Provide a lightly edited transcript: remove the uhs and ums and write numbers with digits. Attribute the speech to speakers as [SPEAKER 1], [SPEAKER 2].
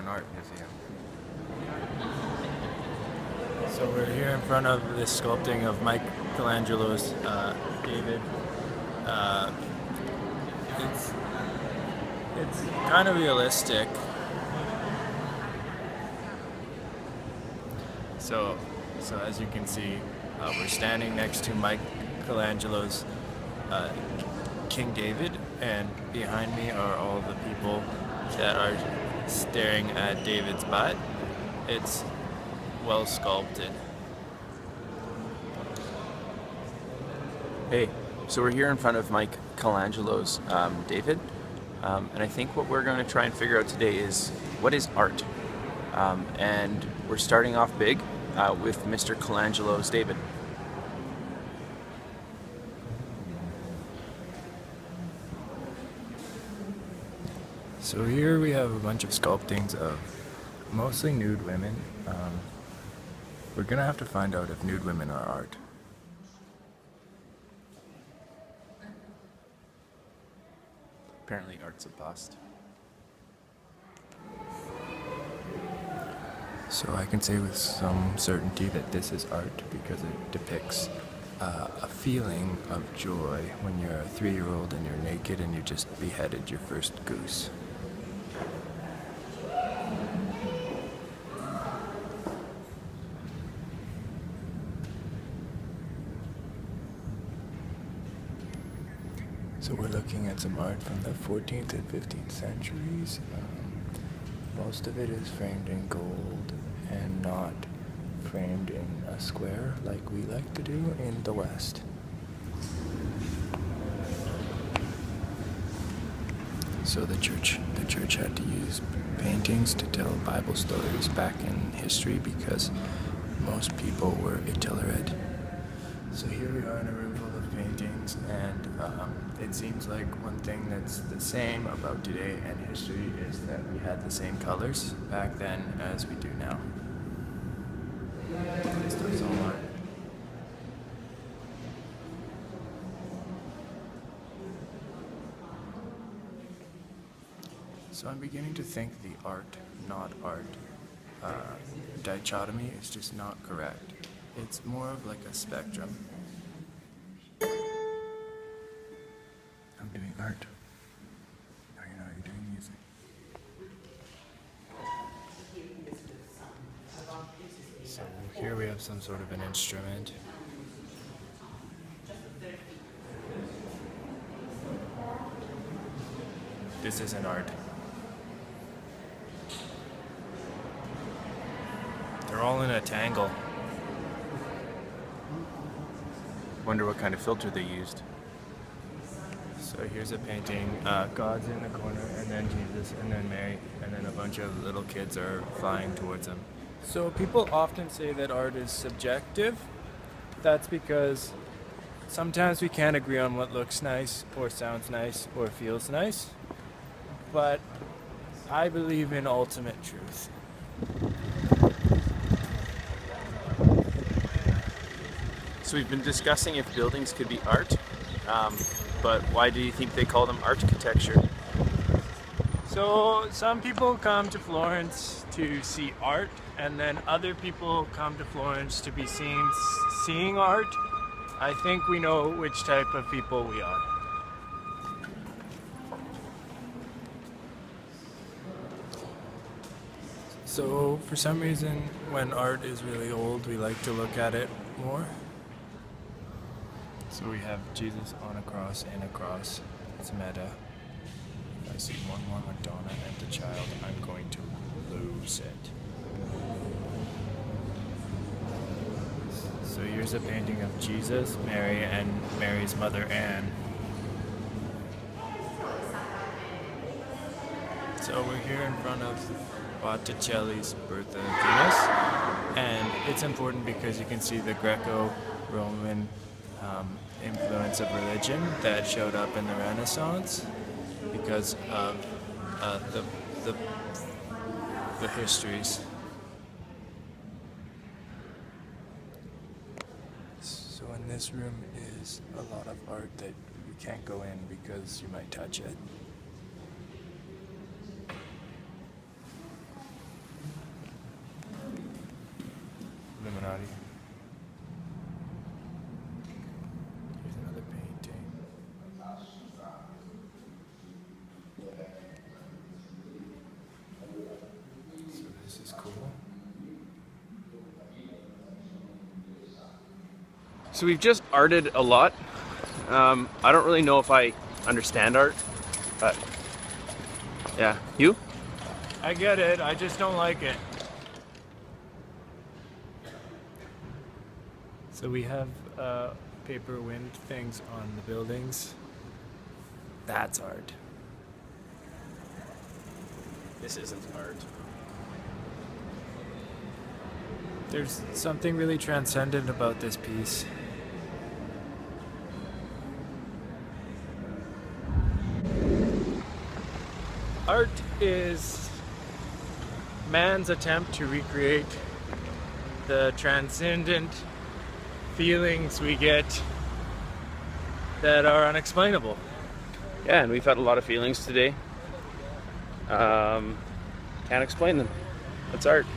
[SPEAKER 1] art museum.
[SPEAKER 2] So we're here in front of this sculpting of Michelangelo's David. Uh, it's it's kind of realistic. So as you can see, we're standing next to Michelangelo's uh, King David, and behind me are all the people that are staring at David's butt. It's well sculpted.
[SPEAKER 3] Hey, so we're here in front of Michelangelo's David, and I think what we're going to try and figure out today is what is art? And we're starting off big with Mr. Michelangelo's David.
[SPEAKER 2] So here we have a bunch of sculptings of mostly nude women. We're gonna have to find out if nude women are art.
[SPEAKER 3] Apparently art's a bust.
[SPEAKER 2] So I can say with some certainty that this is art because it depicts a feeling of joy when you're a 3-year-old and you're naked and you just beheaded your first goose. So we're looking at some art from the 14th and 15th centuries. Most of it is framed in gold and not framed in a square like we like to do in the West. So the church had to use paintings to tell Bible stories back in history because most people were illiterate. So here we are in a room full of paintings, and it seems like one thing that's the same about today and history is that we had the same colors back then as we do now. At least that's all art. So I'm beginning to think the art, not art, dichotomy is just not correct. It's more of like a spectrum. I'm doing art. No, you're not. You're doing music. So here we have some sort of an instrument. This isn't art. They're all in a tangle.
[SPEAKER 3] Wonder what kind of filter they used.
[SPEAKER 2] So here's a painting. God's in the corner, and then Jesus, and then Mary, and then a bunch of little kids are flying towards him. So people often say that art is subjective. That's because sometimes we can't agree on what looks nice, or sounds nice, or feels nice. But I believe in ultimate truth.
[SPEAKER 3] So we've been discussing if buildings could be art, but why do you think they call them architecture?
[SPEAKER 2] So some people come to Florence to see art, and then other people come to Florence to be seeing art. I think we know which type of people we are. So for some reason, when art is really old, we like to look at it more. So we have Jesus on a cross and a cross. It's meta. If I see one more Madonna and the child, I'm going to lose it. So here's a painting of Jesus, Mary, and Mary's mother Anne. So we're here in front of Botticelli's Birth of Venus, and it's important because you can see the Greco-Roman influence of religion that showed up in the Renaissance because of the histories. So in this room is a lot of art that you can't go in because you might touch it.
[SPEAKER 3] So we've just arted a lot. I don't really know if I understand art, but yeah, you?
[SPEAKER 2] I get it, I just don't like it. So we have paper wind things on the buildings. That's art.
[SPEAKER 3] This isn't art.
[SPEAKER 2] There's something really transcendent about this piece. Art is man's attempt to recreate the transcendent feelings we get that are unexplainable.
[SPEAKER 3] Yeah, and we've had a lot of feelings today. Can't explain them. That's art.